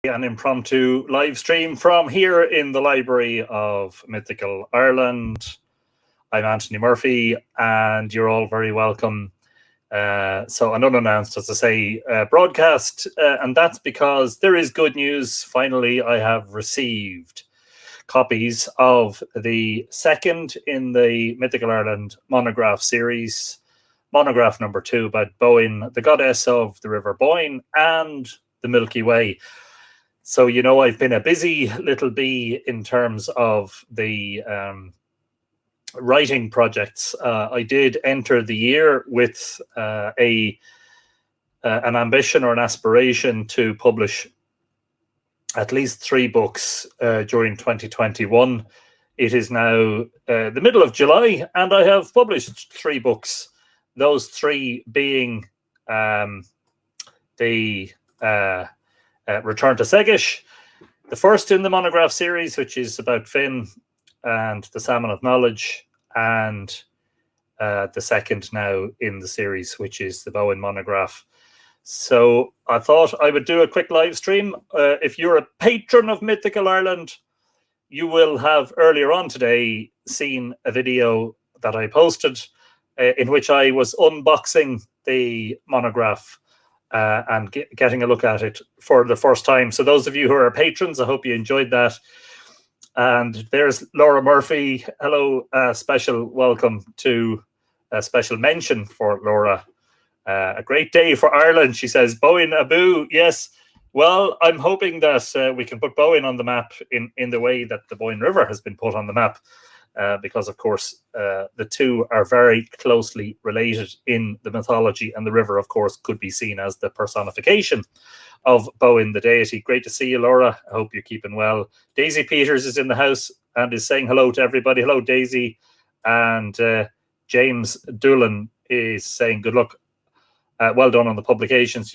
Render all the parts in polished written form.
An impromptu live stream from here in the library of Mythical Ireland. I'm Anthony Murphy, and you're all very welcome. So an unannounced, as I say, broadcast, and that's because there is good news. Finally, I have received copies of the second in the Mythical Ireland Monograph series, Monograph number 2 about Bóinn, the goddess of the river Bóinn and the Milky Way. So, you know, I've been a busy little bee in terms of the writing projects. I did enter the year with an ambition or an aspiration to publish at least 3 books during 2021. It is now the middle of July, and I have published 3 books. Those 3 being the Return to Segish, the first in the Monograph series, which is about Finn and the Salmon of Knowledge, and the second now in the series, which is the Bóinn Monograph. So I thought I would do a quick live stream. If you're a patron of Mythical Ireland, you will have earlier on today seen a video that I posted in which I was unboxing the Monograph and getting a look at it for the first time. So those of you who are patrons, I hope you enjoyed that. And there's Laura Murphy. Hello, special welcome to a special mention for Laura. A great day for Ireland, she says. Bóinn Abu, yes. Well, I'm hoping that we can put Bóinn on the map in the way that the Bóinn River has been put on the map. Because, of course, the two are very closely related in the mythology, and the river, of course, could be seen as the personification of Bóinn, the deity. Great to see you, Laura. I hope you're keeping well. Daisy Peters is in the house and is saying hello to everybody. Hello, Daisy. And James Doolan is saying good luck. Well done on the publications.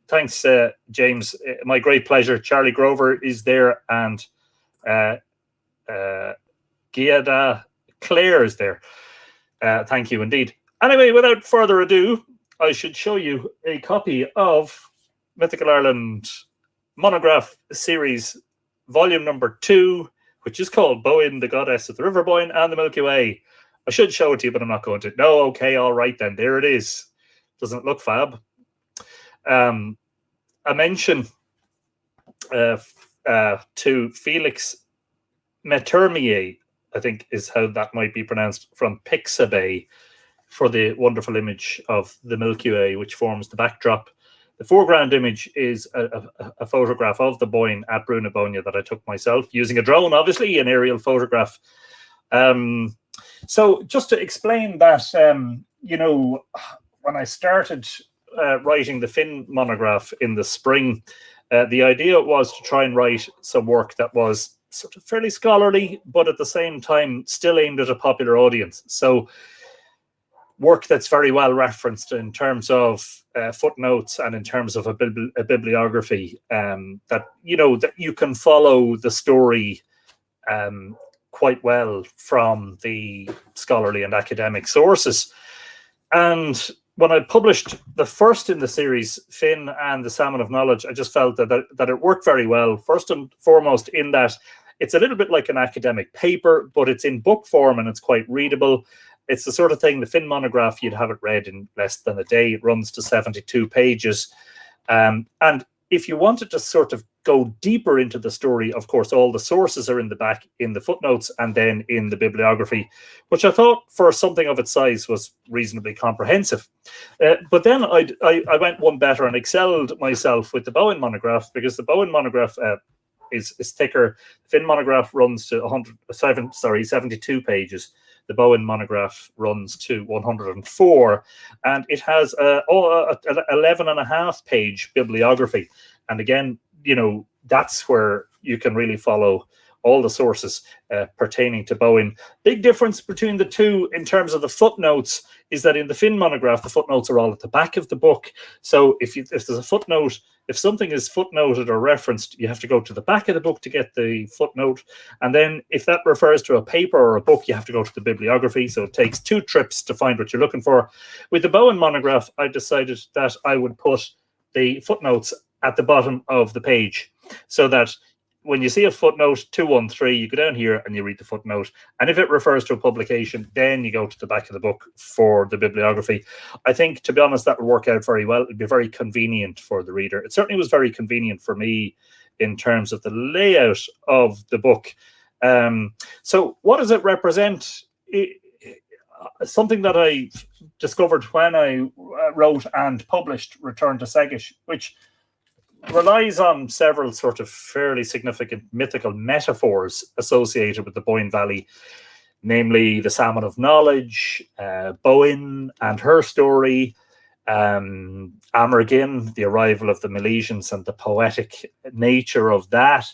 Thanks, James. My great pleasure. Charlie Grover is there, and Giada Claire is there. Thank you indeed. Anyway, without further ado, I should show you a copy of Mythical Ireland Monograph series, volume number 2, which is called Bóinn, the goddess of the river Bóinn and the Milky Way. I should show it to you, but I'm not going to. No, okay, all right then. There it is. Doesn't it look fab? A mention to Felix Metermier, I think is how that might be pronounced, from Pixabay, for the wonderful image of the Milky Way, which forms the backdrop. The foreground image is a photograph of the Bóinn at Brúna that I took myself, using a drone, obviously, an aerial photograph. So just to explain that, you know, when I started writing the Finn monograph in the spring, the idea was to try and write some work that was sort of fairly scholarly, but at the same time still aimed at a popular audience. So work that's very well referenced in terms of footnotes and in terms of a bibliography, that, you know, that you can follow the story quite well from the scholarly and academic sources. And when I published the first in the series, Finn and the Salmon of Knowledge, I just felt that it worked very well, first and foremost in that it's a little bit like an academic paper, but it's in book form and it's quite readable. It's the sort of thing, the Finn monograph, you'd have it read in less than a day. It runs to 72 pages. And if you wanted to sort of go deeper into the story, of course, all the sources are in the back, in the footnotes, and then in the bibliography, which I thought for something of its size was reasonably comprehensive. But then I went one better and excelled myself with the Bóinn monograph, because the Bóinn monograph is thicker. The Finn monograph runs to 72 pages. The Bóinn monograph runs to 104, and it has an 11.5 page bibliography. And again, you know, that's where you can really follow all the sources pertaining to Bóinn. Big difference between the two in terms of the footnotes is that in the Finn monograph, the footnotes are all at the back of the book. So if there's a footnote, if something is footnoted or referenced, you have to go to the back of the book to get the footnote. And then if that refers to a paper or a book, you have to go to the bibliography. So it takes 2 trips to find what you're looking for. With the Bóinn monograph, I decided that I would put the footnotes at the bottom of the page. so that when you see a footnote 213, you go down here and you read the footnote. And if it refers to a publication, then you go to the back of the book for the bibliography. I think, to be honest, that would work out very well. It'd be very convenient for the reader. It certainly was very convenient for me in terms of the layout of the book. So what does it represent? Something that I discovered when I wrote and published Return to Segish, which relies on several sort of fairly significant mythical metaphors associated with the Bóinn Valley, namely the Salmon of Knowledge, Bóinn and her story, Amergin, the arrival of the Milesians and the poetic nature of that.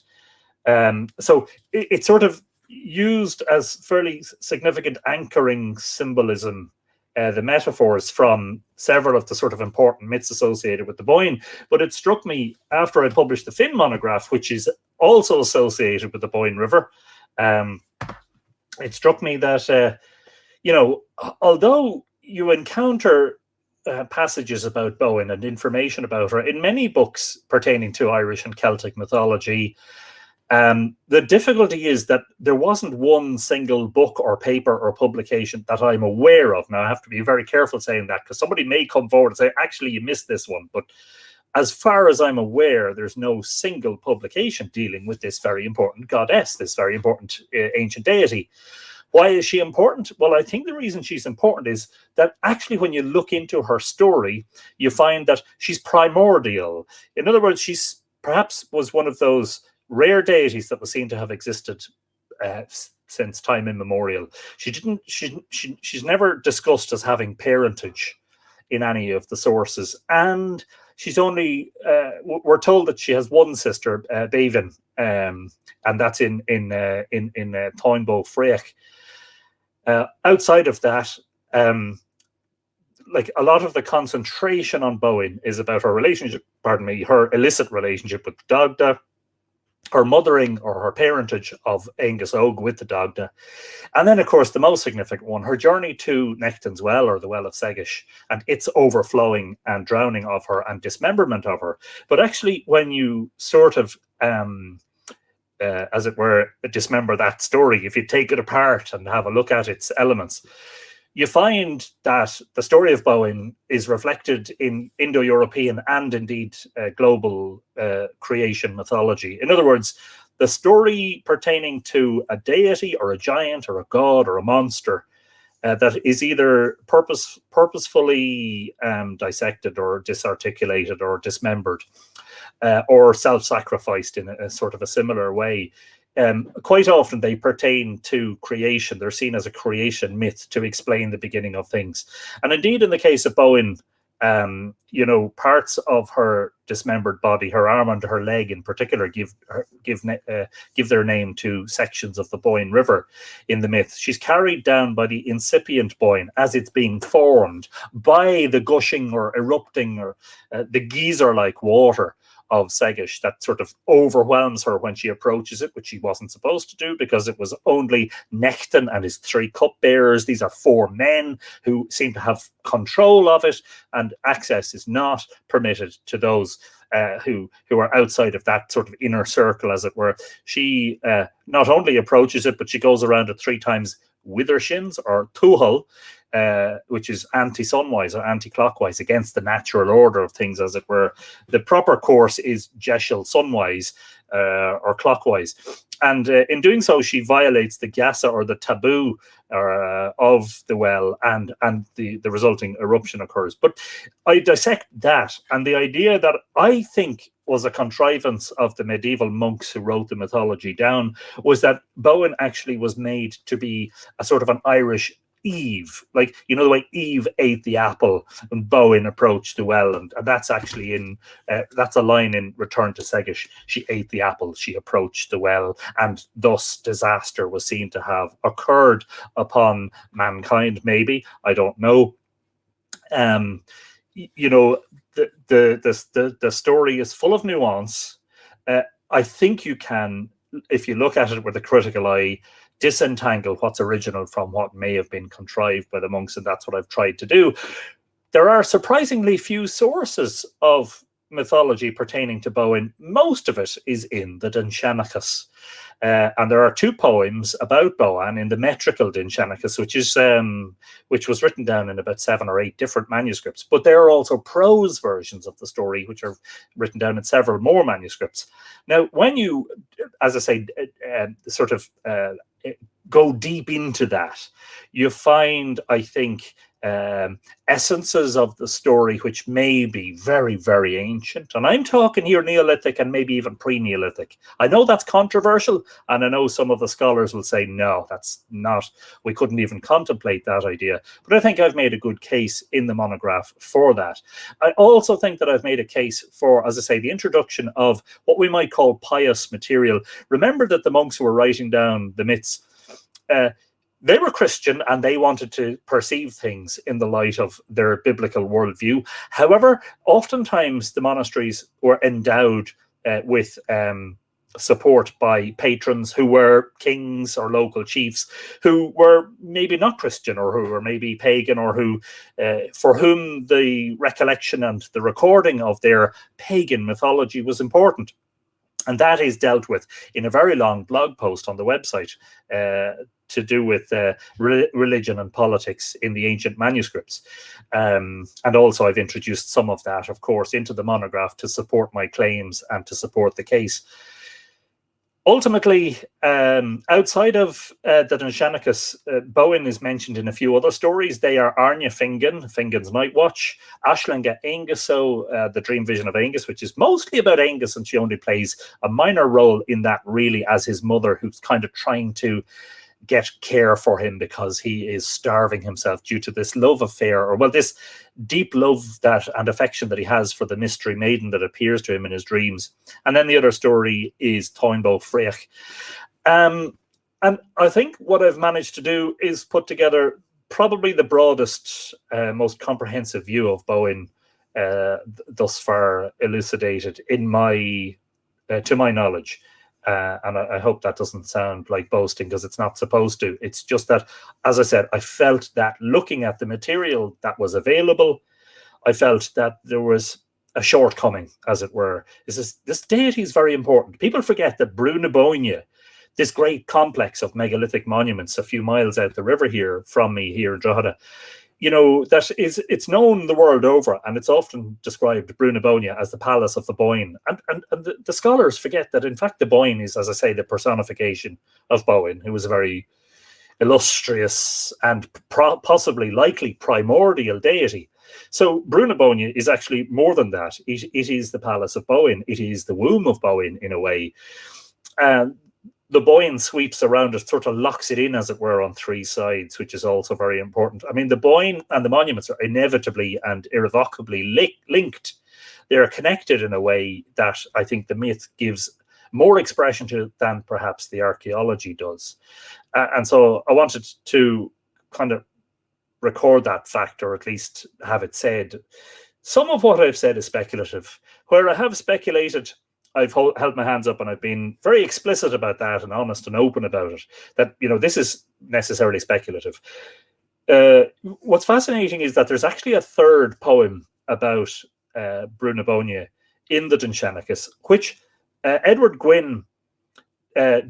So it's sort of used as fairly significant anchoring symbolism, the metaphors from several of the sort of important myths associated with the Bóinn. But it struck me after I published the Finn monograph, which is also associated with the Bóinn River, it struck me that, you know, although you encounter passages about Bóinn and information about her in many books pertaining to Irish and Celtic mythology, the difficulty is that there wasn't one single book or paper or publication that I'm aware of. Now, I have to be very careful saying that, because somebody may come forward and say, actually, you missed this one. But as far as I'm aware, there's no single publication dealing with this very important goddess, this very important ancient deity. Why is she important? Well, I think the reason she's important is that actually when you look into her story, you find that she's primordial. In other words, she's perhaps was one of those rare deities that was seen to have existed since time immemorial. She's never discussed as having parentage in any of the sources, and she's only we're told that she has one sister, Bóinn, and that's in Táinbó Freach. Outside of that, like a lot of the concentration on Bóinn is about her relationship, her illicit relationship with Dagda, her mothering or her parentage of Aengus Og with the Dagda. And then, of course, the most significant one, her journey to Nectan's Well, or the Well of Segish, and its overflowing and drowning of her and dismemberment of her. But actually, when you sort of, as it were, dismember that story, if you take it apart and have a look at its elements, you find that the story of Bóinn is reflected in Indo-European and indeed global creation mythology. In other words, the story pertaining to a deity or a giant or a god or a monster that is either purposefully dissected or disarticulated or dismembered or self-sacrificed in a sort of a similar way. Quite often they pertain to creation. They're seen as a creation myth to explain the beginning of things. And indeed, in the case of Bóinn, you know, parts of her dismembered body, her arm and her leg in particular, give their name to sections of the Bóinn River in the myth. She's carried down by the incipient Bóinn as it's being formed by the gushing or erupting or the geyser-like water of Segish that sort of overwhelms her when she approaches it, which she wasn't supposed to do because it was only Nectan and his 3 cupbearers. These are 4 men who seem to have control of it, and access is not permitted to those who are outside of that sort of inner circle, as it were. She not only approaches it, but she goes around it 3 times with her shins, or tuhal, which is anti-sunwise or anti-clockwise, against the natural order of things, as it were. The proper course is jeshal, sunwise, or clockwise. And in doing so, she violates the gyasa, or the taboo of the well, and the resulting eruption occurs. But I dissect that, and the idea that I think was a contrivance of the medieval monks who wrote the mythology down was that Bóinn actually was made to be a sort of an Irish Eve, like, you know, the way Eve ate the apple and Bóinn approached the well, and that's actually in that's a line in Return to Segish. She ate the apple, she approached the well, and thus disaster was seen to have occurred upon mankind. Maybe, I don't know. You know, the story is full of nuance. I think you can, if you look at it with a critical eye, disentangle what's original from what may have been contrived by the monks, and that's what I've tried to do. There are surprisingly few sources of mythology pertaining to Bóinn, most of it is in the Dinshenachas. And there are 2 poems about Boann in the metrical Dinshenachas, which was written down in about 7 or 8 different manuscripts. But there are also prose versions of the story, which are written down in several more manuscripts. Now, when you, as I say, go deep into that, you find, I think, essences of the story which may be very, very ancient. And I'm talking here Neolithic and maybe even pre-Neolithic. I know that's controversial, and I know some of the scholars will say, no, that's not, we couldn't even contemplate that idea. But I think I've made a good case in the monograph for that. I also think that I've made a case for, as I say, the introduction of what we might call pious material. Remember that the monks who were writing down the myths, they were Christian and they wanted to perceive things in the light of their biblical worldview. However, oftentimes the monasteries were endowed with support by patrons who were kings or local chiefs who were maybe not Christian, or who were maybe pagan, or who for whom the recollection and the recording of their pagan mythology was important. And that is dealt with in a very long blog post on the website to do with religion and politics in the ancient manuscripts. And also I've introduced some of that, of course, into the monograph to support my claims and to support the case. Ultimately, outside of the Dinshenachas, Bóinn is mentioned in a few other stories. They are Arne Fingon, Fingon's Night Watch, Aislinga Aenguso, the Dream Vision of Aengus, which is mostly about Aengus, and she only plays a minor role in that, really, as his mother, who's kind of trying to get care for him because he is starving himself due to this love affair, or, well, this deep love that and affection that he has for the mystery maiden that appears to him in his dreams. And then the other story is Toynbee Frech. And I think what I've managed to do is put together probably the broadest, most comprehensive view of Bóinn thus far elucidated in my, to my knowledge. And I hope that doesn't sound like boasting, because it's not supposed to. It's just that, as I said, I felt that looking at the material that was available, I felt that there was a shortcoming, as it were. This deity is very important. People forget that Bóinn, this great complex of megalithic monuments a few miles out the river here from me here in Drogheda, that it's known the world over, and it's often described, Bóinn, as the palace of the Bóinn. And the scholars forget that, in fact, the Bóinn is, as I say, the personification of Bóinn, who was a very illustrious and possibly likely primordial deity. So Bóinn is actually more than that. It is the palace of Bóinn. It is the womb of Bóinn, in a way. And the Bóinn sweeps around it, sort of locks it in, as it were, on 3 sides, which is also very important. I mean, the Bóinn and the monuments are inevitably and irrevocably linked. They are connected in a way that I think the myth gives more expression to than perhaps the archaeology does. And so I wanted to kind of record that fact, or at least have it said. Some of what I've said is speculative. Where I have speculated, I've held my hands up, and I've been very explicit about that and honest and open about it, that, this is necessarily speculative. What's fascinating is that there's actually a 3rd poem about Bóinn in the Dinshenachas, which Edward Gwynn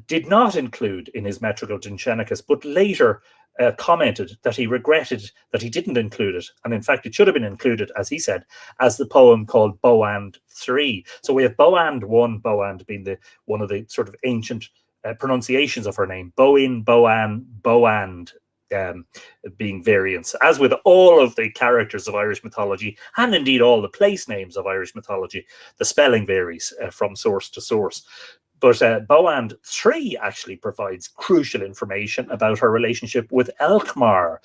did not include in his metrical Dinshenachas, but later commented that he regretted that he didn't include it. And in fact, it should have been included, as he said, as the poem called Bóinn 3. So we have Bóinn 1, Bóinn being one of the sort of ancient pronunciations of her name, Bóinn, Boann, Bóand, being variants. As with all of the characters of Irish mythology, and indeed all the place names of Irish mythology, the spelling varies from source to source. But Bóinn 3 actually provides crucial information about her relationship with Elkmar,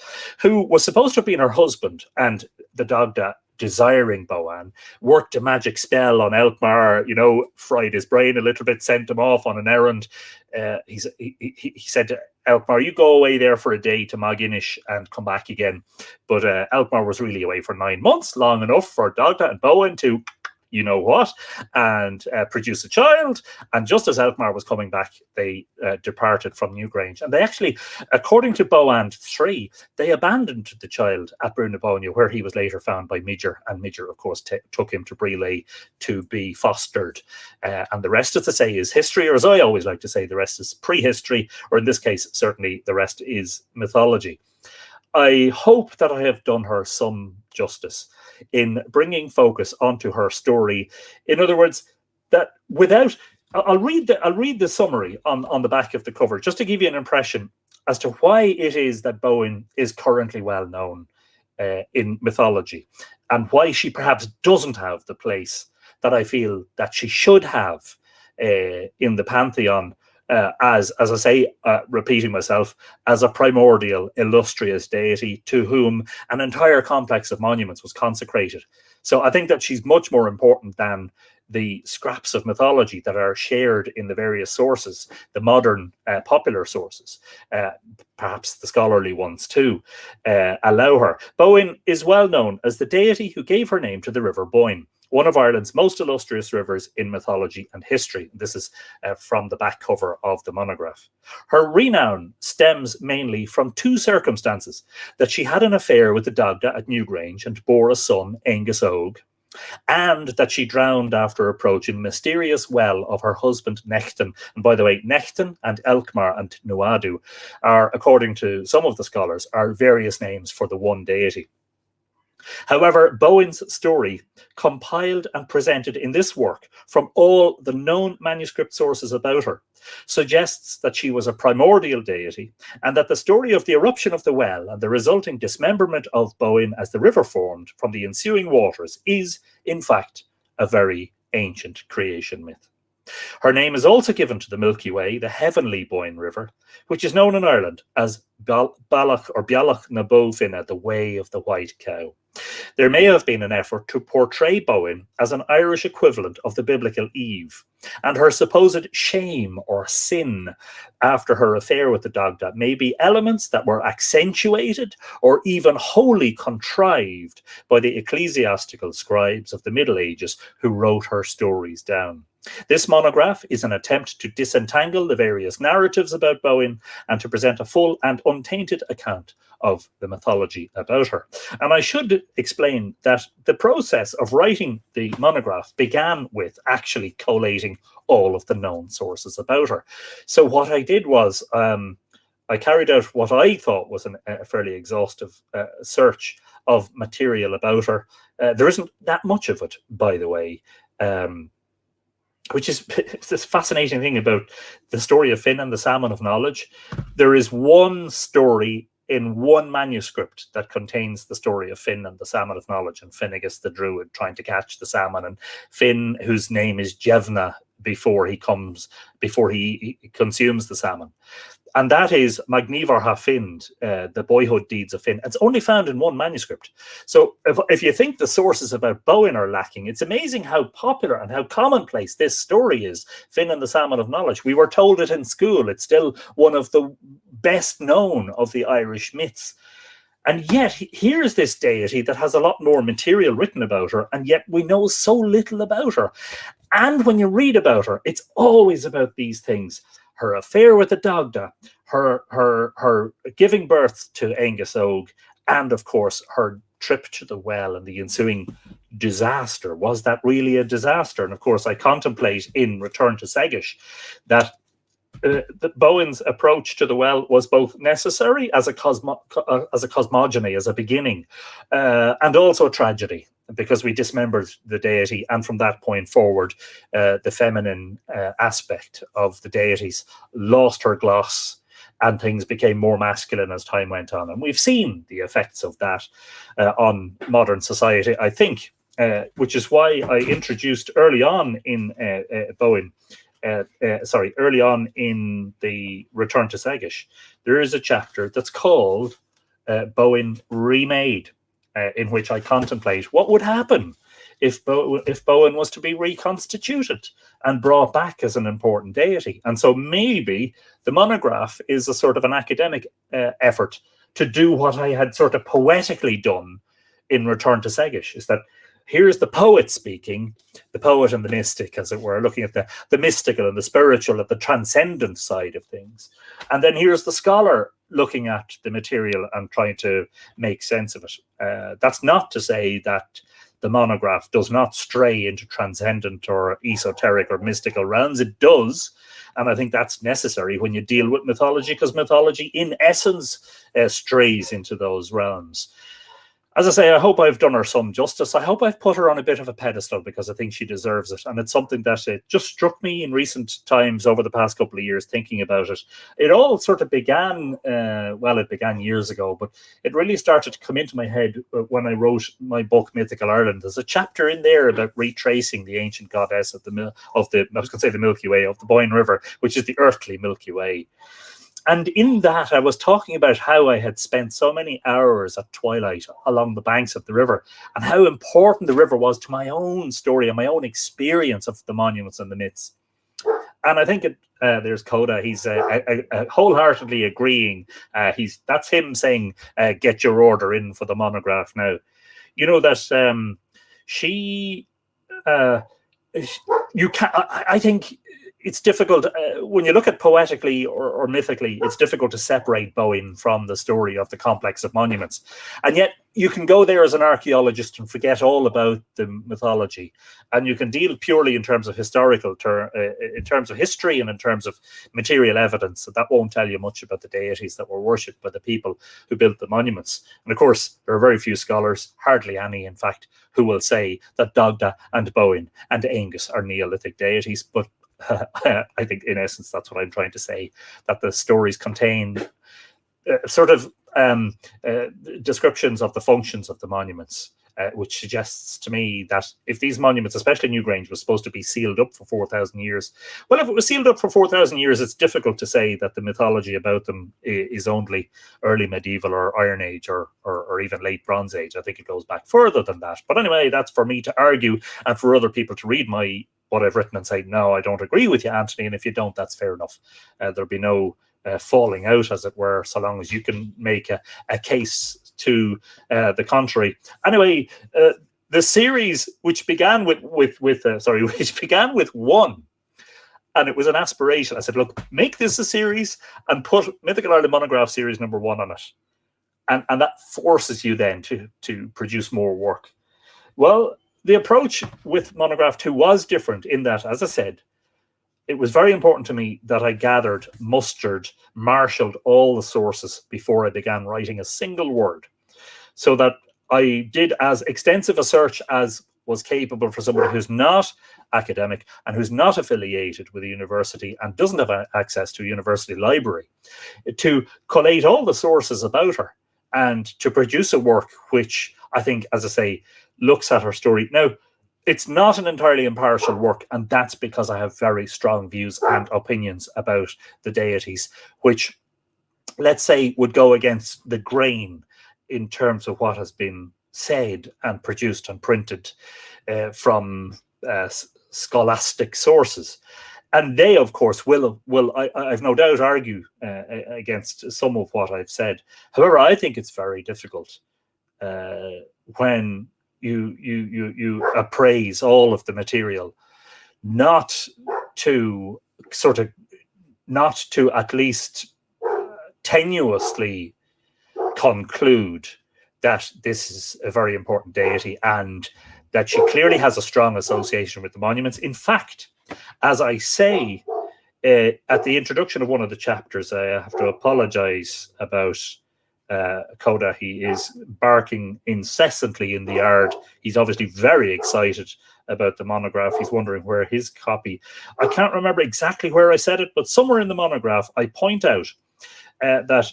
who was supposed to have been her husband, and the Dagda, desiring Boann, worked a magic spell on Elkmar, fried his brain a little bit, sent him off on an errand. He said to Elkmar, you go away there for a day to Maginish and come back again. But Elkmar was really away for 9 months, long enough for Dagda and Bóinn to you know what, and produce a child. And just as Elkmar was coming back, they departed from Newgrange. And they actually, according to Boann 3, they abandoned the child at Brúnabonia, where he was later found by Midger. And Midger, of course, took him to Briley to be fostered. And the rest, as to say, is history, or as I always like to say, the rest is prehistory, or in this case, certainly the rest is mythology. I hope that I have done her some justice in bringing focus onto her story. In other words, that without, I'll read the summary on the back of the cover, just to give you an impression as to why it is that Bóinn is currently well known in mythology, and why she perhaps doesn't have the place that I feel that she should have in the pantheon, as I say, repeating myself, as a primordial, illustrious deity to whom an entire complex of monuments was consecrated. So I think that she's much more important than the scraps of mythology that are shared in the various sources, the modern popular sources, perhaps the scholarly ones too, allow her. Bóinn is well known as the deity who gave her name to the River Bóinn, one of Ireland's most illustrious rivers in mythology and history. This is from the back cover of the monograph. Her renown stems mainly from two circumstances: that she had an affair with the Dagda at Newgrange and bore a son, Angus Og, and that she drowned after approaching mysterious well of her husband Nechtan. And by the way, Nechtan and Elkmar and Nuadu are, according to some of the scholars, are various names for the one deity. However, Bóinn's story, compiled and presented in this work from all the known manuscript sources about her, suggests that she was a primordial deity, and that the story of the eruption of the well and the resulting dismemberment of Bóinn as the river formed from the ensuing waters is, in fact, a very ancient creation myth. Her name is also given to the Milky Way, the heavenly Bóinn River, which is known in Ireland as Bealach or Bealach na Bófinne, the way of the white cow. There may have been an effort to portray Bóinn as an Irish equivalent of the biblical Eve, and her supposed shame or sin after her affair with the Dagda may be elements that were accentuated or even wholly contrived by the ecclesiastical scribes of the Middle Ages who wrote her stories down. This monograph is an attempt to disentangle the various narratives about Bóinn and to present a full and untainted account of the mythology about her. And I should explain that the process of writing the monograph began with actually collating all of the known sources about her. So what I did was I carried out what I thought was a fairly exhaustive search of material about her. There isn't that much of it, by the way. Which is this fascinating thing about the story of Finn and the Salmon of Knowledge. There is one story in one manuscript that contains the story of Finn and the Salmon of Knowledge, and Finnegas the Druid trying to catch the salmon, and Finn, whose name is Jevna, before he consumes the salmon. And that is Magníomhar ha Find, the boyhood deeds of Finn. It's only found in one manuscript. So if you think the sources about Bóinn are lacking, it's amazing how popular and how commonplace this story is, Finn and the Salmon of Knowledge. We were told it in school. It's still one of the best known of the Irish myths. And yet, here's this deity that has a lot more material written about her, and yet we know so little about her. And when you read about her, it's always about these things: her affair with the Dagda, her giving birth to Angus Og, and of course her trip to the well and the ensuing disaster. Was that really a disaster? And of course, I contemplate in Return to Segish that Bóinn's approach to the well was both necessary as a cosmogony, as a beginning, and also a tragedy, because we dismembered the deity, and from that point forward, the feminine aspect of the deities lost her gloss, and things became more masculine as time went on. And we've seen the effects of that on modern society, I think, which is why I introduced early on in Bóinn, early on in the Return to Segish, there is a chapter that's called Bóinn Remade, in which I contemplate what would happen if Bóinn was to be reconstituted and brought back as an important deity. And so maybe the monograph is a sort of an academic effort to do what I had sort of poetically done in Return to Segish, is that here's the poet speaking, the poet and the mystic, as it were, looking at the mystical and the spiritual, at the transcendent side of things. And then here's the scholar looking at the material and trying to make sense of it. That's not to say that the monograph does not stray into transcendent or esoteric or mystical realms. It does. And I think that's necessary when you deal with mythology, because mythology, in essence, strays into those realms. As I say, I hope I've done her some justice. I hope I've put her on a bit of a pedestal, because I think she deserves it. And it's something that it just struck me in recent times over the past couple of years thinking about it. It all sort of began, it began years ago, but it really started to come into my head when I wrote my book, Mythical Ireland. There's a chapter in there about retracing the ancient goddess of the Milky Way, of the Bóinn River, which is the earthly Milky Way. And in that, I was talking about how I had spent so many hours at twilight along the banks of the river, and how important the river was to my own story and my own experience of the monuments and the myths. And I think there's Coda. He's wholeheartedly agreeing. That's him saying, "Get your order in for the monograph now." You know that you can. I think it's difficult when you look at poetically or mythically. It's difficult to separate Bóinn from the story of the complex of monuments, and yet you can go there as an archaeologist and forget all about the mythology, and you can deal purely in terms of in terms of history and in terms of material evidence. That won't tell you much about the deities that were worshipped by the people who built the monuments. And of course, there are very few scholars, hardly any, in fact, who will say that Dagda and Bóinn and Aengus are Neolithic deities, but I think in essence that's what I'm trying to say, that the stories contain descriptions of the functions of the monuments, which suggests to me that if these monuments, especially Newgrange, was supposed to be sealed up for 4,000 years, well, if it was sealed up for 4,000 years, it's difficult to say that the mythology about them is only early medieval or Iron Age or even late Bronze Age. I think it goes back further than that. But anyway, that's for me to argue and for other people to read what I've written and say, no, I don't agree with you, Anthony. And if you don't, that's fair enough. There'll be no falling out, as it were, so long as you can make a case to the contrary. Anyway, the series, which began with one, and it was an aspiration. I said, look, make this a series and put Mythical Ireland Monograph series number 1 on it, and that forces you then to produce more work. Well, the approach with Monograph 2 was different in that, as I said, it was very important to me that I gathered, mustered, marshaled all the sources before I began writing a single word, so that I did as extensive a search as was capable for somebody who's not academic and who's not affiliated with a university and doesn't have access to a university library, to collate all the sources about her and to produce a work which I think, as I say, looks at her story. Now, it's not an entirely impartial work, and that's because I have very strong views and opinions about the deities, which, let's say, would go against the grain in terms of what has been said and produced and printed from scholastic sources. And they, of course, will I've no doubt argue against some of what I've said. However, I think it's very difficult when you appraise all of the material, not to at least tenuously conclude that this is a very important deity and that she clearly has a strong association with the monuments. In fact, as I say at the introduction of one of the chapters, I have to apologize about Coda. He is barking incessantly in the yard. He's obviously very excited about the monograph. He's wondering where his copy. I can't remember exactly where I said it, but somewhere in the monograph, I point out that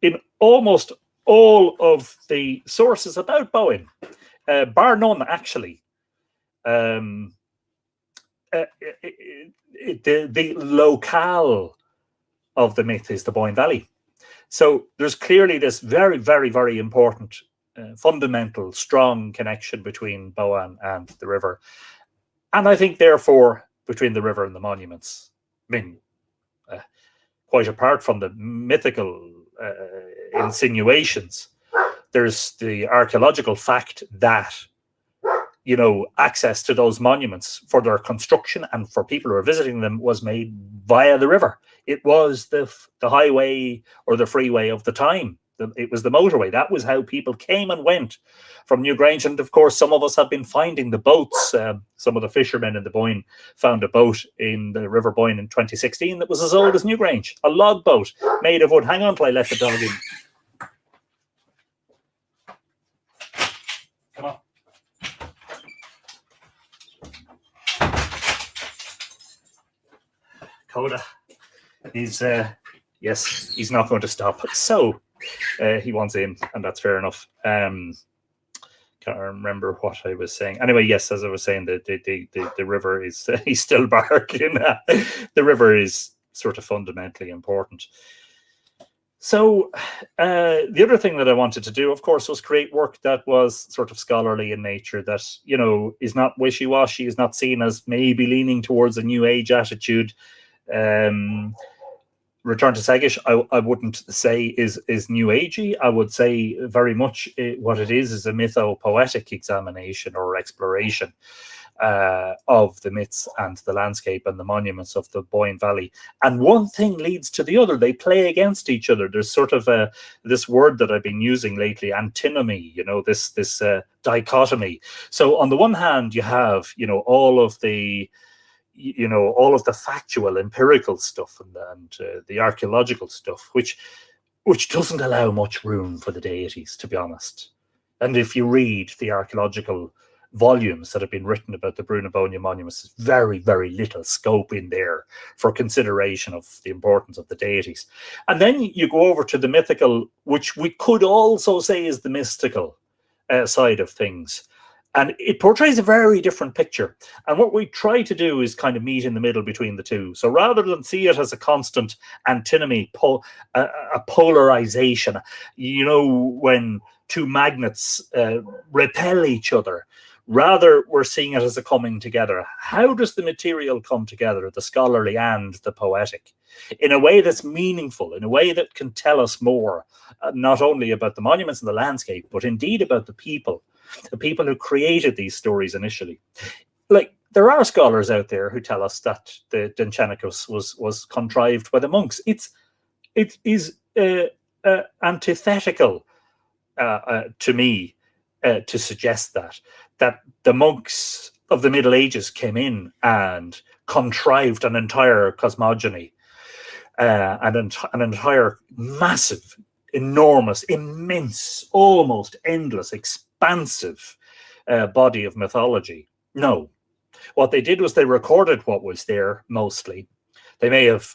in almost all of the sources about Bóinn, bar none actually, the locale of the myth is the Bóinn Valley. So there's clearly this very, very, very important, fundamental, strong connection between Boann and the river. And I think, therefore, between the river and the monuments. I mean, quite apart from the mythical insinuations, there's the archaeological fact that access to those monuments for their construction and for people who are visiting them was made via the river. It was the highway or the freeway of the time. It was the motorway. That was how people came and went from Newgrange. And of course, some of us have been finding the boats. Some of the fishermen in the Bóinn found a boat in the River Bóinn in 2016 that was as old as Newgrange, a log boat made of wood. Hang on till I let the dog in. Come on. Coda. He's not going to stop. So he wants in, and that's fair enough. Can't remember what I was saying. Anyway, yes, as I was saying, the river is he's still barking. The river is sort of fundamentally important. So the other thing that I wanted to do, of course, was create work that was sort of scholarly in nature, that is not wishy-washy, is not seen as maybe leaning towards a new age attitude. Return to Segish, I wouldn't say is new agey. I would say very much what it is a mytho-poetic examination or exploration of the myths and the landscape and the monuments of the Bóinn Valley. And one thing leads to the other. They play against each other. There's sort of this word that I've been using lately, antinomy, this dichotomy. So on the one hand, you have, all of the factual, empirical stuff and the archaeological stuff, which doesn't allow much room for the deities, to be honest. And if you read the archaeological volumes that have been written about the Brú na Bóinne monuments, there's very, very little scope in there for consideration of the importance of the deities. And then you go over to the mythical, which we could also say is the mystical side of things. And it portrays a very different picture. And what we try to do is kind of meet in the middle between the two. So rather than see it as a constant antinomy, a polarization, when two magnets repel each other, rather we're seeing it as a coming together. How does the material come together, the scholarly and the poetic, in a way that's meaningful, in a way that can tell us more, not only about the monuments and the landscape, but indeed about the people who created these stories initially. Like, there are scholars out there who tell us that the Denchenicus was contrived by the monks. It is antithetical to me to suggest that the monks of the Middle Ages came in and contrived an entire cosmogony, and an entire massive, enormous, immense, almost endless, expansive body of mythology. No. What they did was they recorded what was there, mostly. They may have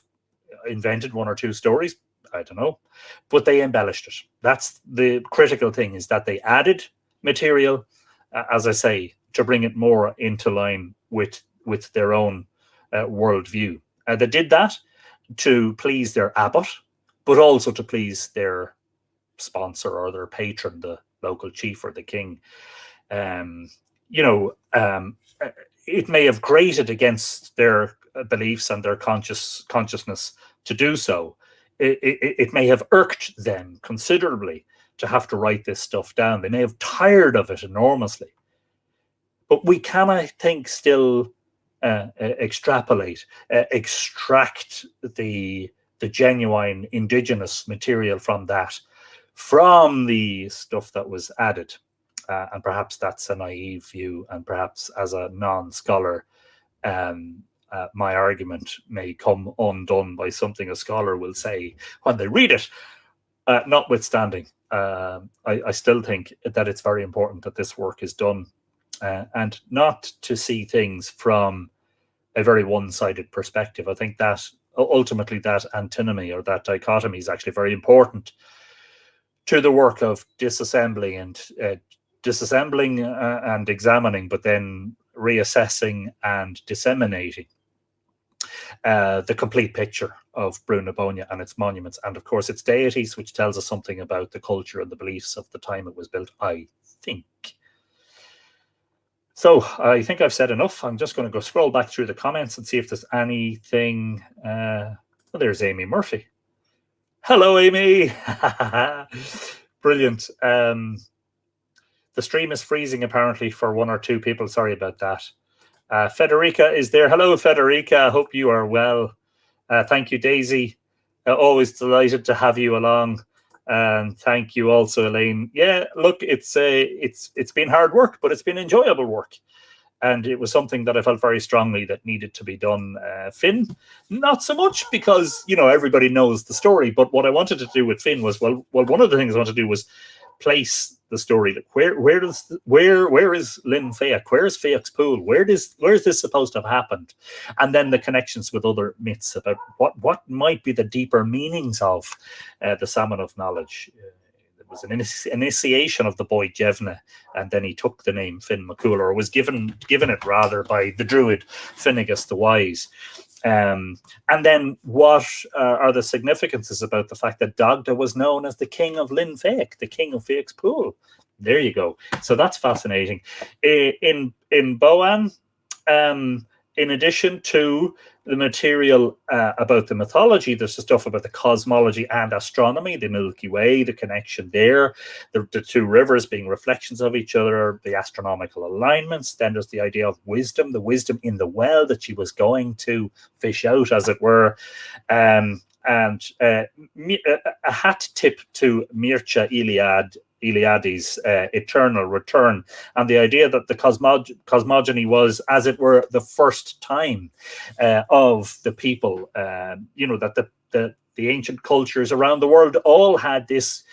invented one or two stories, I don't know, but they embellished it. That's the critical thing, is that they added material, as I say, to bring it more into line with their own worldview. They did that to please their abbot, but also to please their sponsor or their patron, the local chief or the king. It may have grated against their beliefs and their consciousness to do so. It may have irked them considerably to have to write this stuff down. They may have tired of it enormously. But we can, I think, still extrapolate, extract the genuine indigenous material from the stuff that was added. And perhaps that's a naive view, and perhaps as a non-scholar, my argument may come undone by something a scholar will say when they read it. Notwithstanding, I still think that it's very important that this work is done, and not to see things from a very one-sided perspective. I think that ultimately that antinomy or that dichotomy is actually very important to the work of disassembling and examining, but then reassessing and disseminating the complete picture of Brú na Bóinne and its monuments, and of course its deities, which tells us something about the culture and the beliefs of the time it was built, I think. So I think I've said enough. I'm just going to go scroll back through the comments and see if there's anything. There's Amy Murphy. Hello, Amy. Brilliant. The The stream is freezing apparently for 1 or 2 people. Sorry about that. Federica is there. Hello, Federica. I hope you are well. Thank you, Daisy. Always delighted to have you along. And thank you also, Elaine. Yeah, look, it's been hard work, but it's been enjoyable work. And it was something that I felt very strongly that needed to be done. Finn, not so much, because, you know, everybody knows the story. But what I wanted to do with Finn was, well, one of the things I wanted to do was place the story. Like, where is Lynn Féach? Where is Féach's pool? Where is this supposed to have happened? And then the connections with other myths about what might be the deeper meanings of the Salmon of Knowledge. It was an initiation of the boy Jevna, and then he took the name Finn McCool, or was given it rather by the druid Finnegas the Wise. And then what are the significances about the fact that Dagda was known as the king of Lynn Féach, the king of Féach's pool? There you go. So that's fascinating. In Boann, in addition to the material about the mythology, there's the stuff about the cosmology and astronomy, the Milky Way, the connection there, the 2 rivers being reflections of each other, the astronomical alignments. Then there's the idea of wisdom, the wisdom in the well that she was going to fish out, as it were. And a hat tip to Mircea Eliade's eternal return, and the idea that the cosmogony was, as it were, the first time of the people. You know, that the ancient cultures around the world all had this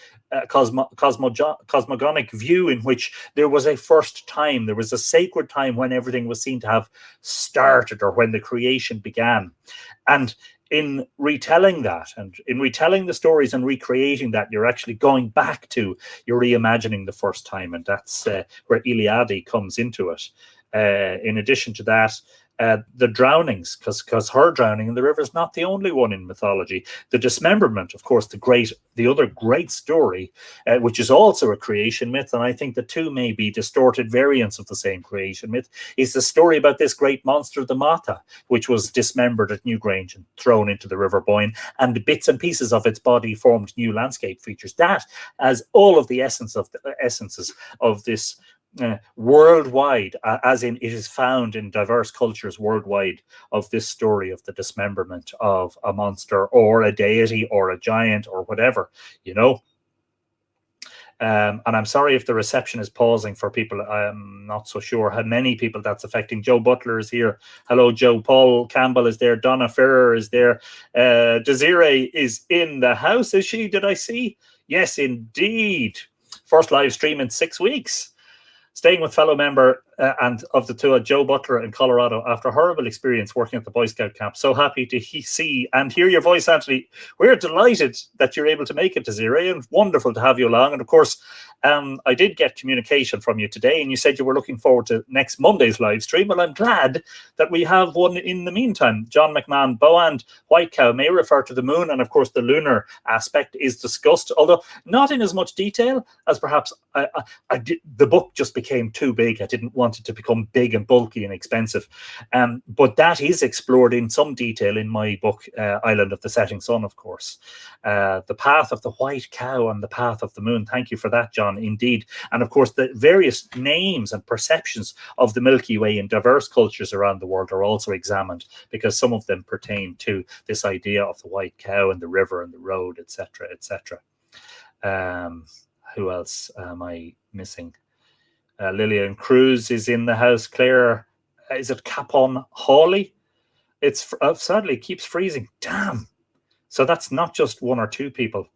cosmogonic view in which there was a first time, there was a sacred time when everything was seen to have started, or when the creation began. And in retelling that, and in retelling the stories and recreating that, you're actually going back to, you're reimagining the first time, and that's where Eliade comes into it. In addition to that, the drownings, because her drowning in the river is not the only one in mythology. The dismemberment, of course, the other great story, which is also a creation myth, and I think the 2 may be distorted variants of the same creation myth, is the story about this great monster, the Mata, which was dismembered at Newgrange and thrown into the River Bóinn, and bits and pieces of its body formed new landscape features. That, as all of the essences of this worldwide, as in it is found in diverse cultures worldwide, of this story of the dismemberment of a monster or a deity or a giant or whatever, you know. And I'm sorry if the reception is pausing for people. I'm not so sure how many people that's affecting. Joe Butler is here. Hello, Joe. Paul Campbell is there. Donna Ferrer is there. Desiree is in the house, is she? Did I see? Yes, indeed. First live stream in 6 weeks. Staying with fellow member and of the 2, Joe Butler in Colorado, after a horrible experience working at the Boy Scout camp. So happy to see and hear your voice, Anthony. We're delighted that you're able to make it to Zero, and wonderful to have you along. And of course, I did get communication from you today, and you said you were looking forward to next Monday's live stream. Well, I'm glad that we have one in the meantime. John McMahon, Boann White Cow may refer to the moon, and of course the lunar aspect is discussed, although not in as much detail as perhaps the book just became too big. I didn't want it to become big and bulky and expensive, but that is explored in some detail in my book, Island of the Setting Sun, of course. The path of the white cow and the path of the moon. Thank you for that, John, indeed. And of course, the various names and perceptions of the Milky Way in diverse cultures around the world are also examined, because some of them pertain to this idea of the white cow and the river and the road, etc., etc. Who else am I missing? Lillian Cruz is in the house. Claire, is it Capon Hawley? It's sadly keeps freezing. Damn. So that's not just 1 or 2 people.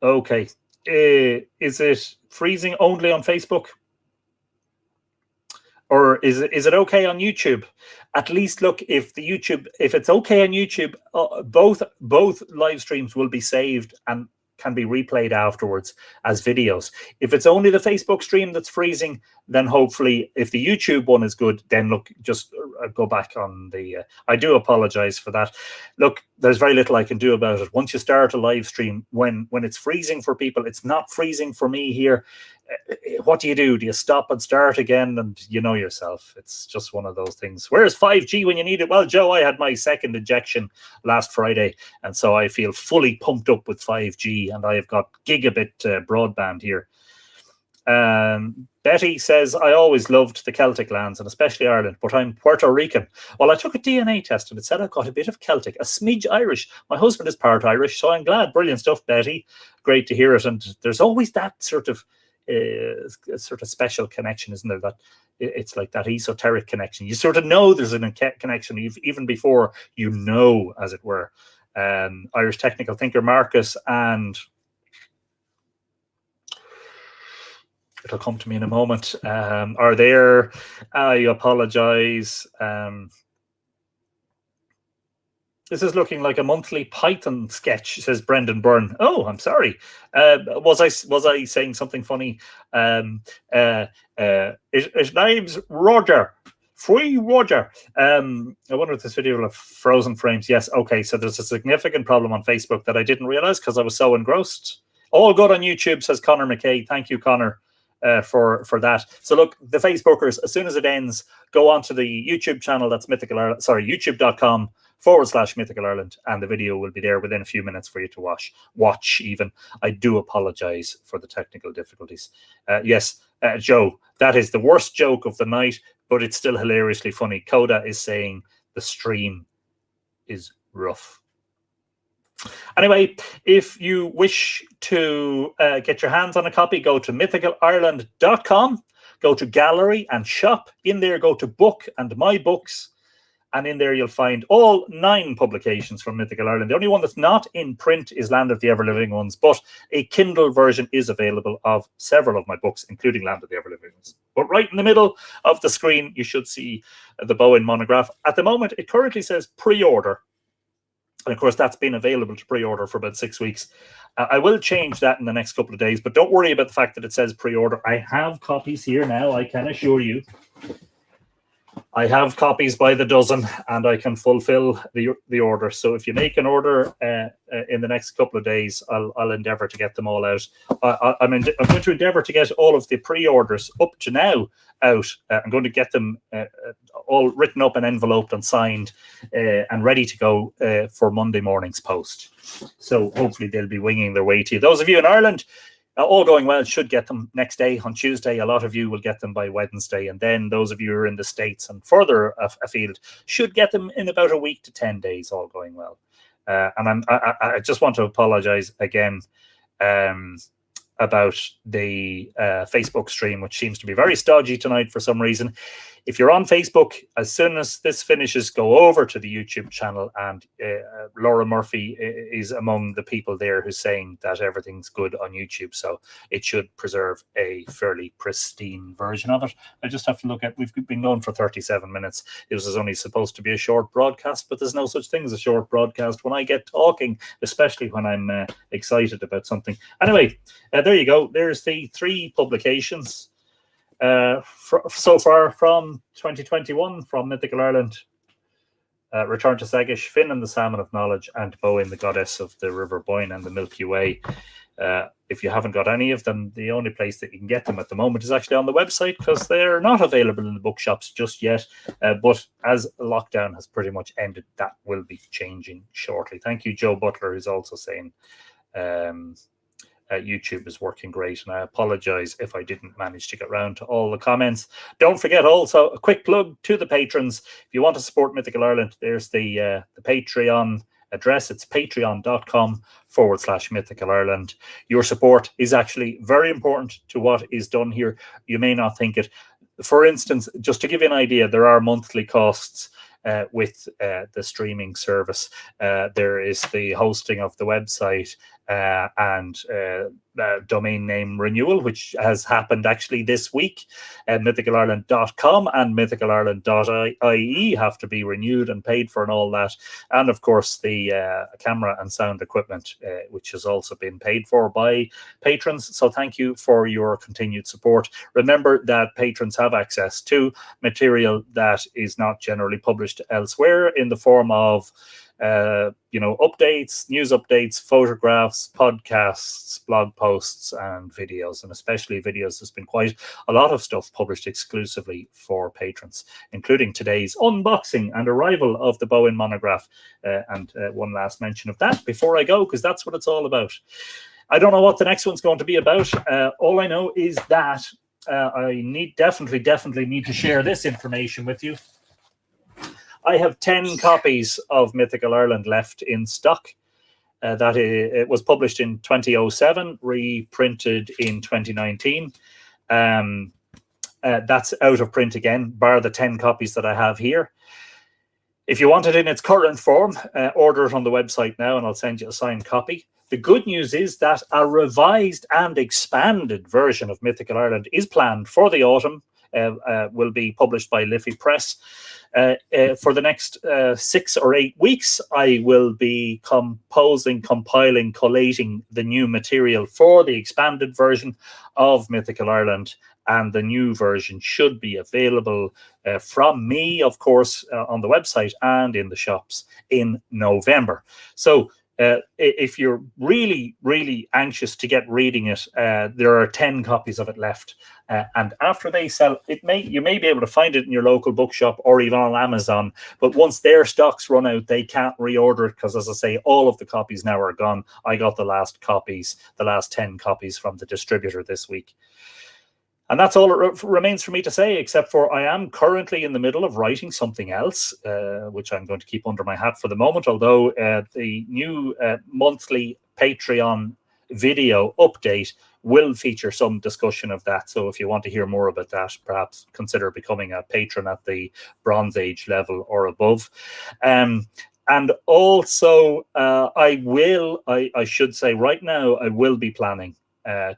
Okay. Is it freezing only on Facebook? Or is it okay on YouTube? At least look, if it's okay on YouTube, both live streams will be saved and can be replayed afterwards as videos. If it's only the Facebook stream that's freezing, then hopefully if the YouTube one is good, then look, just go back on the I do apologize for that. Look, there's very little I can do about it. Once you start a live stream, when it's freezing for people, it's not freezing for me here. What do? Do you stop and start again? And you know yourself, it's just one of those things. Where's 5G when you need it? Well, Joe, I had my second injection last Friday, and so I feel fully pumped up with 5G, and I have got gigabit broadband here. Betty says, I always loved the Celtic lands and especially Ireland, but I'm Puerto Rican. Well, I took a DNA test and it said I've got a bit of Celtic, a smidge Irish. My husband is part Irish, so I'm glad. Brilliant stuff, Betty. Great to hear it. And there's always that sort of special connection, isn't there? That it's like that esoteric connection. You sort of know there's a connection even before you know, as it were. Irish technical thinker Marcus and it'll come to me in a moment. Are there? I apologize. This is looking like a monthly Python sketch, says Brendan Byrne. Oh, I'm sorry. Was I saying something funny? His name's Roger. Free Roger. I wonder if this video will have frozen frames. Yes. Okay. So there's a significant problem on Facebook that I didn't realize because I was so engrossed. All good on YouTube, says Connor McKay. Thank you, Connor. For that. So look, the Facebookers, as soon as it ends, go onto the YouTube channel. That's Mythical Ireland. Sorry, youtube.com/Mythical Ireland, and the video will be there within a few minutes for you to watch even. I do apologize for the technical difficulties. Yes, Joe, that is the worst joke of the night, but it's still hilariously funny. Coda is saying the stream is rough. Anyway, if you wish to get your hands on a copy, go to mythicalireland.com, go to gallery and shop. In there, go to book and my books. And in there, you'll find all 9 publications from Mythical Ireland. The only one that's not in print is Land of the Everliving Ones, but a Kindle version is available of several of my books, including Land of the Everliving Ones. But right in the middle of the screen, you should see the Bóinn monograph. At the moment, it currently says pre-order. And of course, that's been available to pre-order for about 6 weeks. I will change that in the next couple of days, but don't worry about the fact that it says pre-order. I have copies here now, I can assure you. I have copies by the dozen, and I can fulfill the order. So if you make an order in the next couple of days, I'll endeavour to get them all out. I'm going to endeavour to get all of the pre-orders up to now out. I'm going to get them all written up and enveloped and signed and ready to go for Monday morning's post. So hopefully they'll be winging their way to you. Those of you in Ireland, all going well, should get them next day on Tuesday. A lot of you will get them by Wednesday. And then those of you who are in the States and further afield should get them in about a week to 10 days, all going well. And I just want to apologize again about the Facebook stream, which seems to be very stodgy tonight for some reason. If you're on Facebook, as soon as this finishes, go over to the YouTube channel, and Laura Murphy is among the people there who's saying that everything's good on YouTube, so it should preserve a fairly pristine version of it. I just have to look at, we've been going for 37 minutes. It was only supposed to be a short broadcast, but there's no such thing as a short broadcast when I get talking, especially when I'm excited about something. Anyway, there you go. There's the 3 publications so far from 2021 from Mythical Ireland. Return to Segish, Finn and the Salmon of Knowledge, and Bóinn, the Goddess of the River Bóinn and the Milky Way. If you haven't got any of them, the only place that you can get them at the moment is actually on the website, because they're not available in the bookshops just yet. But as lockdown has pretty much ended, that will be changing shortly. Thank you, Joe Butler, who's also saying YouTube is working great, and I apologize if I didn't manage to get around to all the comments. Don't forget also a quick plug to the patrons. If you want to support Mythical Ireland, there's the Patreon address. It's patreon.com/Mythical Ireland. Your support is actually very important to what is done here. You may not think it. For instance, just to give you an idea, there are monthly costs with the streaming service. There is the hosting of the website and domain name renewal, which has happened actually this week. mythicalireland.com and mythicalireland.ie have to be renewed and paid for and all that. And of course, the camera and sound equipment, which has also been paid for by patrons. So thank you for your continued support. Remember that patrons have access to material that is not generally published elsewhere in the form of updates, news updates, photographs, podcasts, blog posts, and videos. And especially videos, there's been quite a lot of stuff published exclusively for patrons, including today's unboxing and arrival of the Bóinn monograph. And one last mention of that before I go, because that's what it's all about. I don't know what the next one's going to be about. All I know is that I definitely need to share this information with you. I have 10 copies of Mythical Ireland left in stock. It was published in 2007, reprinted in 2019. That's out of print again, bar the 10 copies that I have here. If you want it in its current form, order it on the website now and I'll send you a signed copy. The good news is that a revised and expanded version of Mythical Ireland is planned for the autumn, will be published by Liffey Press. For the next 6 or 8 weeks, I will be compiling, collating the new material for the expanded version of Mythical Ireland, and the new version should be available from me, of course, on the website and in the shops in November. So if you're really anxious to get reading it, there are 10 copies of it left. And after they sell, you may be able to find it in your local bookshop or even on Amazon. But once their stocks run out, they can't reorder it because, as I say, all of the copies now are gone. I got the last 10 copies from the distributor this week. And that's all it remains for me to say, except for I am currently in the middle of writing something else, which I'm going to keep under my hat for the moment, although the new monthly Patreon video update will feature some discussion of that. So if you want to hear more about that, perhaps consider becoming a patron at the Bronze Age level or above. And also, I should say right now, I will be planning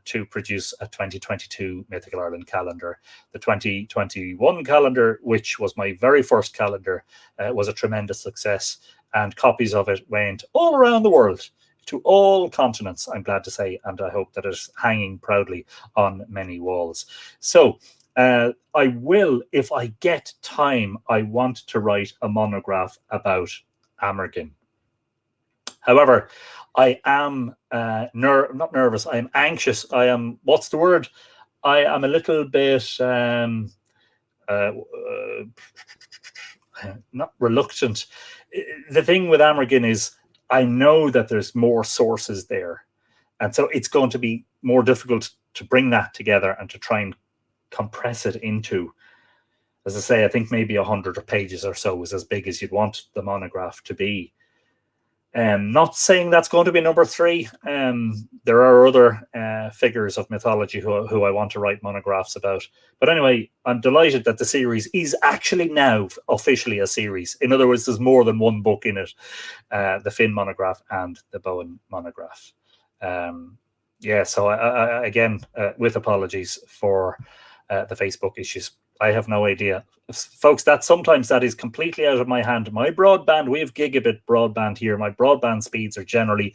to produce a 2022 Mythical Ireland calendar. The 2021 calendar, which was my very first calendar, was a tremendous success, and copies of it went all around the world, to all continents, I'm glad to say, and I hope that it's hanging proudly on many walls. So I will, if I get time, I want to write a monograph about Amergin. However, I am not nervous. I am anxious. I am, what's the word? I am a little bit not reluctant. The thing with Amergin is I know that there's more sources there. And so it's going to be more difficult to bring that together and to try and compress it into, as I say, I think maybe 100 pages or so is as big as you'd want the monograph to be. Not saying that's going to be number 3. There are other figures of mythology who I want to write monographs about. But anyway, I'm delighted that the series is actually now officially a series. In other words, there's more than one book in it, the Finn monograph and the Boann monograph. Yeah, so I again, with apologies for the Facebook issues. I have no idea. Folks, sometimes that is completely out of my hand. My broadband, we have gigabit broadband here. My broadband speeds are generally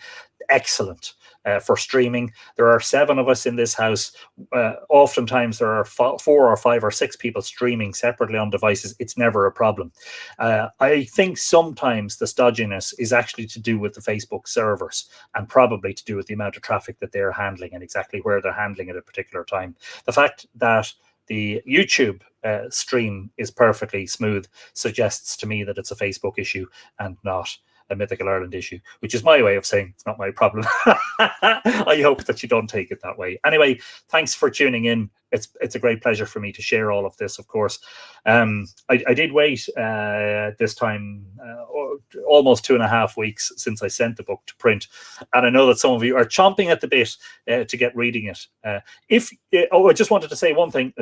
excellent for streaming. There are 7 of us in this house. Oftentimes there are 4 or 5 or 6 people streaming separately on devices. It's never a problem. I think sometimes the stodginess is actually to do with the Facebook servers and probably to do with the amount of traffic that they're handling and exactly where they're handling at a particular time. The fact that the YouTube stream is perfectly smooth suggests to me that it's a Facebook issue and not a Mythical Ireland issue, which is my way of saying it's not my problem. I hope that you don't take it that way. Anyway, thanks for tuning in. It's a great pleasure for me to share all of this, of course. I did wait this time almost 2.5 weeks since I sent the book to print, and I know that some of you are chomping at the bit to get reading it. I just wanted to say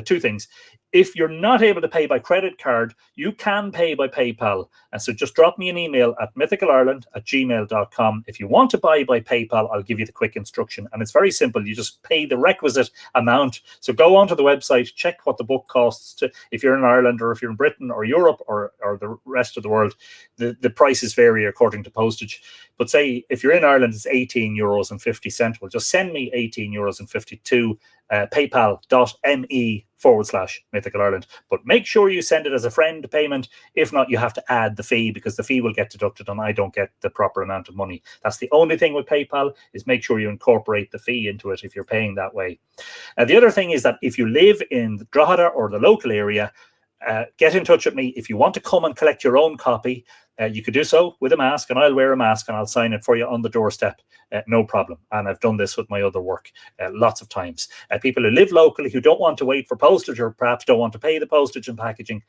two things. If you're not able to pay by credit card, you can pay by PayPal. And so just drop me an email at mythicalireland@gmail.com. If you want to buy by PayPal, I'll give you the quick instruction. And it's very simple. You just pay the requisite amount. So go onto the website, check what the book costs if you're in Ireland or if you're in Britain or Europe or the rest of the world. The prices vary according to postage. But say if you're in Ireland, it's €18.50. Well, just send me €18.50 to paypal.me/Mythical Ireland. But make sure you send it as a friend payment. If not, you have to add the fee because the fee will get deducted and I don't get the proper amount of money. That's the only thing with PayPal, is make sure you incorporate the fee into it if you're paying that way. The other thing is that if you live in the Drogheda or the local area, get in touch with me. If you want to come and collect your own copy, you could do so with a mask, and I'll wear a mask and I'll sign it for you on the doorstep. No problem. And I've done this with my other work lots of times. People who live locally, who don't want to wait for postage or perhaps don't want to pay the postage and packaging,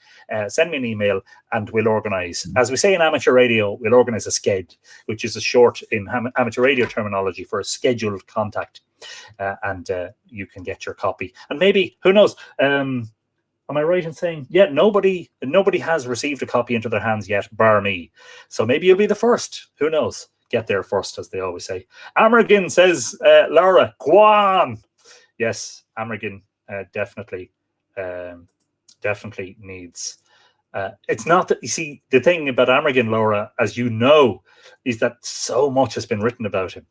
send me an email and we'll organise. As we say in amateur radio, we'll organise a sked, which is a short in amateur radio terminology for a scheduled contact. And you can get your copy. And maybe, who knows, am I right in saying, yeah, nobody has received a copy into their hands yet, bar me. So maybe you'll be the first. Who knows? Get there first, as they always say. Amergin says, Laura, Guan. Yes, Amergin definitely needs. It's not that, you see, the thing about Amergin, Laura, as you know, is that so much has been written about him,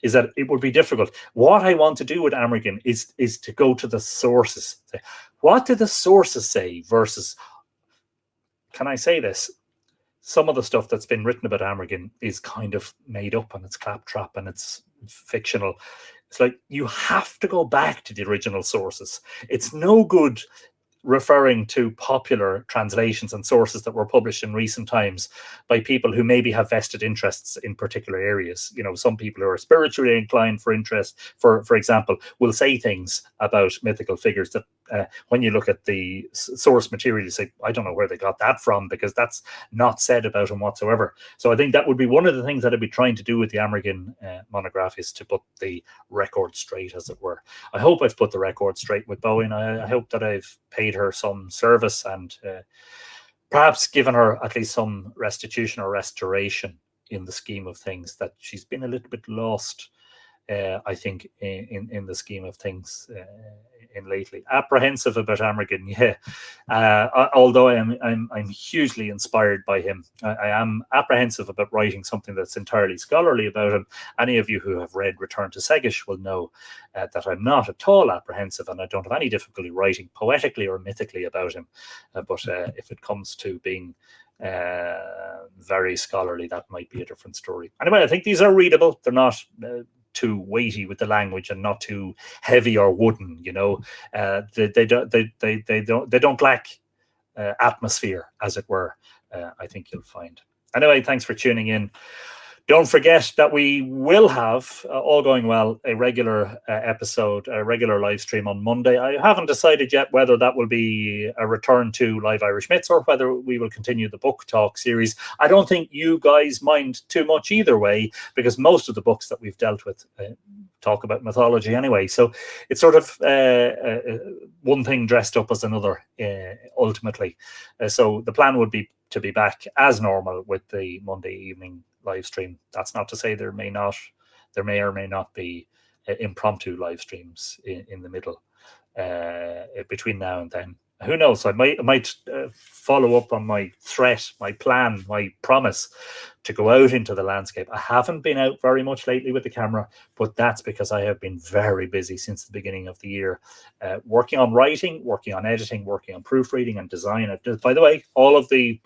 is that it would be difficult. What I want to do with Amergin is to go to the sources. What did the sources say versus, can I say this? Some of the stuff that's been written about Amergin is kind of made up and it's claptrap and it's fictional. It's like you have to go back to the original sources. It's no good referring to popular translations and sources that were published in recent times by people who maybe have vested interests in particular areas. You know, some people who are spiritually inclined for interest, for example, will say things about mythical figures that when you look at the source material, you say, I don't know where they got that from, because that's not said about him whatsoever. So I think that would be one of the things that I'd be trying to do with the Amergin monograph, is to put the record straight, as it were. I hope I've put the record straight with Bóinn. I hope that I've paid her some service and perhaps given her at least some restitution or restoration in the scheme of things, that she's been a little bit lost, I think, in the scheme of things in lately. Apprehensive about Amergin, yeah. Although I'm hugely inspired by him, I am apprehensive about writing something that's entirely scholarly about him. Any of you who have read Return to Segish will know that I'm not at all apprehensive, and I don't have any difficulty writing poetically or mythically about him. But if it comes to being very scholarly, that might be a different story. Anyway, I think these are readable. They're not too weighty with the language and not too heavy or wooden, you know. They don't lack atmosphere, as it were. I think you'll find. Anyway, thanks for tuning in. Don't forget that we will have, all going well, a regular episode, a regular live stream on Monday. I haven't decided yet whether that will be a return to Live Irish Myths or whether we will continue the book talk series. I don't think you guys mind too much either way, because most of the books that we've dealt with talk about mythology anyway. So it's sort of one thing dressed up as another, ultimately. So the plan would be to be back as normal with the Monday evening live stream. That's not to say there may or may not be impromptu live streams in the middle between now and then. Who knows? I might follow up on my threat, my plan, my promise to go out into the landscape. I haven't been out very much lately with the camera, but that's because I have been very busy since the beginning of the year, working on writing, working on editing, working on proofreading and design. By the way, all of the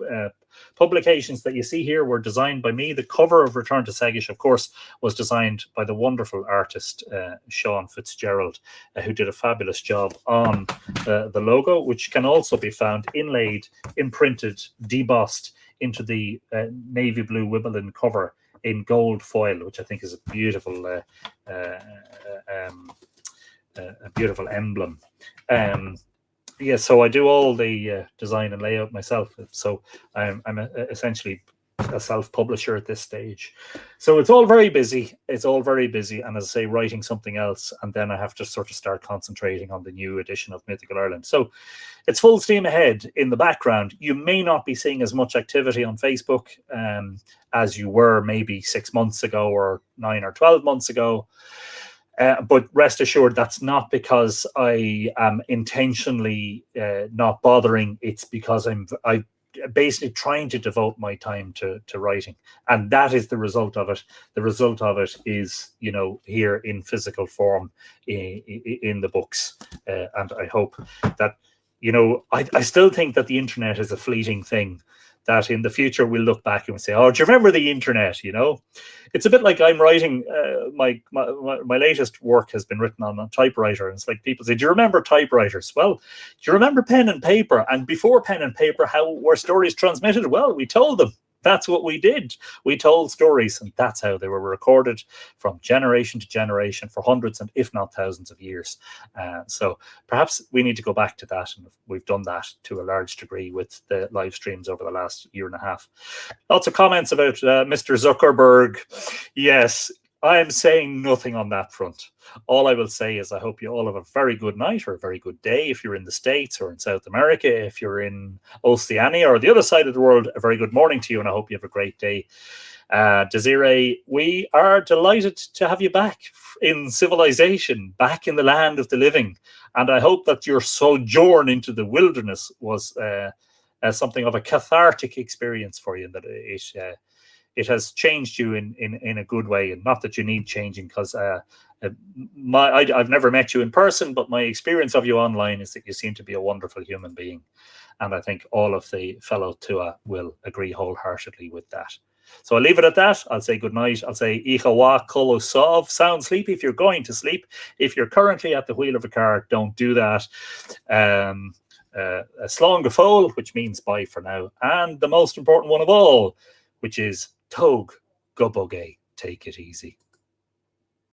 publications that you see here were designed by me. The cover of Return to Segish, of course, was designed by the wonderful artist Sean Fitzgerald, who did a fabulous job on the logo, which can also be found inlaid, imprinted, debossed into the navy blue Wimbledon cover in gold foil, which I think is a beautiful emblem. Yeah, so I do all the design and layout myself. So I'm essentially a self-publisher at this stage. So it's all very busy. And as I say, writing something else. And then I have to sort of start concentrating on the new edition of Mythical Ireland. So it's full steam ahead in the background. You may not be seeing as much activity on Facebook as you were maybe 6 months ago or 9 or 12 months ago. But rest assured, that's not because I am intentionally not bothering. It's because I'm basically trying to devote my time to writing. And that is the result of it. The result of it is, you know, here in physical form in the books. And I hope that, you know, I still think that the internet is a fleeting thing, that in the future we'll look back and we'll say, oh, do you remember the internet? You know, it's a bit like I'm writing my latest work has been written on a typewriter. And it's like people say, do you remember typewriters? Well, do you remember pen and paper? And before pen and paper, how were stories transmitted? Well, we told them. That's what we did. We told stories, and that's how they were recorded from generation to generation for hundreds and if not thousands of years. So perhaps we need to go back to that, and we've done that to a large degree with the live streams over the last year and a half. Lots of comments about Mr. Zuckerberg. Yes, I am saying nothing on that front. All I will say is I hope you all have a very good night or a very good day if you're in the States or in South America. If you're in Oceania or the other side of the world, a very good morning to you, and I hope you have a great day. Desiree, we are delighted to have you back in civilization, back in the land of the living. And I hope that your sojourn into the wilderness was something of a cathartic experience for you, and that it has changed you in a good way. And not that you need changing, because I've never met you in person, but my experience of you online is that you seem to be a wonderful human being. And I think all of the fellow Tua will agree wholeheartedly with that. So I'll leave it at that. I'll say good night. I'll say Ichawa Kolo Sov. Sound sleepy if you're going to sleep. If you're currently at the wheel of a car, don't do that. Slán go fóill, which means bye for now. And the most important one of all, which is Tog go bogey. Take it easy.